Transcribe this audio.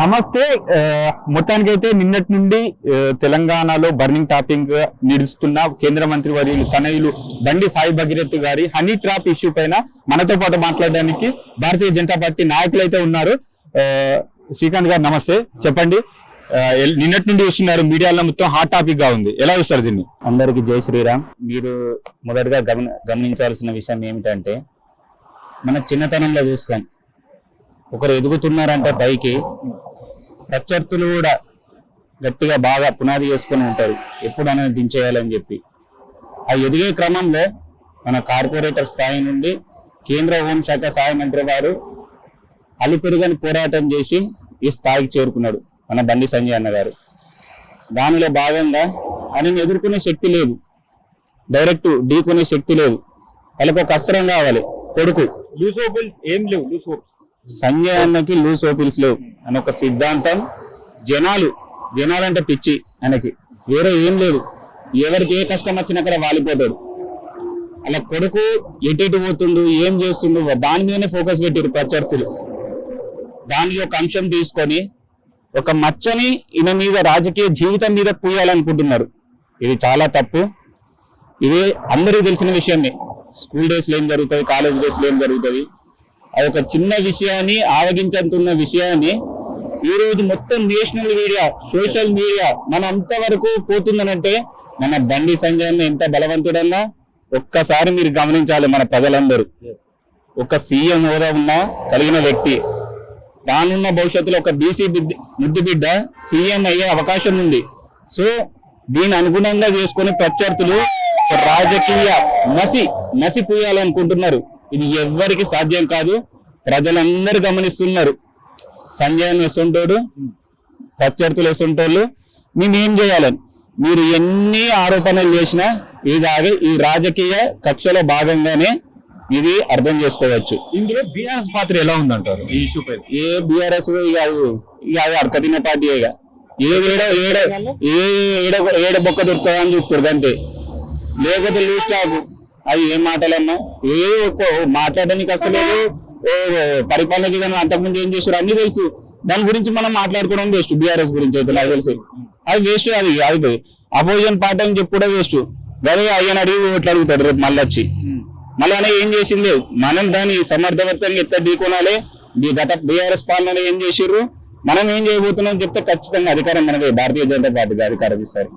నమస్తే. మొత్తానికైతే నిన్నటి నుండి తెలంగాణలో బర్నింగ్ టాపిక్ నిలుస్తున్న కేంద్ర మంత్రి వర్యులు తనయులు బండి సాయి భగీరథ్ గారి హనీ ట్రాప్ ఇష్యూ పైన మనతో పాటు మాట్లాడడానికి భారతీయ జనతా పార్టీ నాయకులు అయితే ఉన్నారు. శ్రీకాంత్ గారు నమస్తే. చెప్పండి, నిన్నటి నుండి చూస్తున్నారు, మీడియాలో మొత్తం హాట్ టాపిక్ గా ఉంది, ఎలా చూస్తారు దీన్ని? అందరికి జై శ్రీరామ్. మీరు మొదటగా గమనించాల్సిన విషయం ఏమిటంటే, మన చిన్నతనంలో చూస్తాం, ఒకరు ఎదుగుతున్నారంటే పైకి ప్రత్యర్థులు కూడా గట్టిగా బాగా పునాది చేసుకుని ఉంటారు, ఎప్పుడు అనేది దించేయాలని చెప్పి. ఆ ఎదిగే క్రమంలో మన కార్పొరేటర్ స్థాయి నుండి కేంద్ర హోంశాఖ సహాయ మంత్రి వారు అలుపెరుగని పోరాటం చేసి ఈ స్థాయికి చేరుకున్నాడు మన బండి సంజయ్ అన్న గారు. దానిలో భాగంగా ఆయనను ఎదుర్కొనే శక్తి లేదు, డైరెక్ట్ ఢీకొనే శక్తి లేదు, వాళ్ళకు ఒక అస్త్రం కావాలి, కొడుకు. లూజ్ ఓపిల్స్ ఏం లేవు, లూజ్ ఓపిల్స్ సంజయ్ అన్నకి లూజ్ ఓపిల్స్ లేవు అని ఒక సిద్ధాంతం. జనాలంటే పిచ్చి ఆయనకి, వేరే ఏం లేదు. ఎవరికి ఏ కష్టం వచ్చినా అక్కడ వాలిపోతాడు. అలా కొడుకు ఎటు పోతుండు, ఏం చేస్తుండు, దాని మీదనే ఫోకస్ పెట్టారు ప్రత్యర్థులు. దానిలో ఒక అంశం తీసుకొని ఒక మచ్చని ఈయన మీద, రాజకీయ జీవితం మీద పూయాలనుకుంటున్నారు. ఇది చాలా తప్పు. ఇది అందరికీ తెలిసిన విషయమే. స్కూల్ డేస్ లో ఏం జరుగుతుంది, కాలేజ్ డేస్ లో ఏం జరుగుతుంది, అది ఒక చిన్న విషయాన్ని, ఆవగించుతున్న విషయాన్ని ఈ రోజు మొత్తం నేషనల్ మీడియా, సోషల్ మీడియా మన అంతవరకు పోతుందనంటే మన బండి సంజయ్ ఎంత బలవంతుడన్నా ఒక్కసారి మీరు గమనించాలి. మన ప్రజలందరూ, ఒక సీఎం హోదా ఉన్న కలిగిన వ్యక్తి, రానున్న భవిష్యత్తులో ఒక బీసీ ముద్దు బిడ్డ సీఎం అయ్యే అవకాశం ఉంది. సో దీని అనుగుణంగా చేసుకుని ప్రత్యర్థులు రాజకీయ నసి పూయాలనుకుంటున్నారు. ఇది ఎవ్వరికి సాధ్యం కాదు. ప్రజలందరూ గమనిస్తున్నారు. సంజయ్ ఎసొంటోడు, ప్రత్యర్థులు ఎసొంటోళ్ళు. మేమేం చేయాలని మీరు ఎన్ని ఆరోపణలు చేసినా ఈ రాజకీయ కక్షలో భాగంగానే ఇది అర్థం చేసుకోవచ్చు. ఇందులో బీఆర్ఎస్ పాత్ర ఎలా ఉందంటారు ఈ ఇష్యూ పై? ఏ బీఆర్ఎస్ ఇక అర్కతిన పార్టీ ఏడ బొక్క దొరుకుతుందా అని చూస్తారు అంతే. లేకపోతే లూజ్ టాక్, అది ఏం మాటలన్నా, మాట్లాడడానికి అసలేదు. పరిపాలనకి అంతకుముందు ఏం చేశారు అన్ని తెలుసు. దాని గురించి మనం మాట్లాడుకోవడం వేస్ట్. బీఆర్ఎస్ గురించి అయితే నాకు తెలిసి అది వేస్ట్. అది అపోజిషన్ పార్టీ అని చెప్పి కూడా వేస్ట్. గదే అయ్యని అడిగి ఓట్లు అడుగుతాడు రేపు మళ్ళీ వచ్చి. మళ్ళీ అనే ఏం చేసింది, మనం దాన్ని సమర్థవంతంగా ఎత్త ఢీకొనాలి. గత బీఆర్ఎస్ పాలన ఏం చేసిర్రు, మనం ఏం చేయబోతున్నాం చెప్తే ఖచ్చితంగా అధికారం మనది. భారతీయ జనతా పార్టీకి అధికారం ఇస్తారు.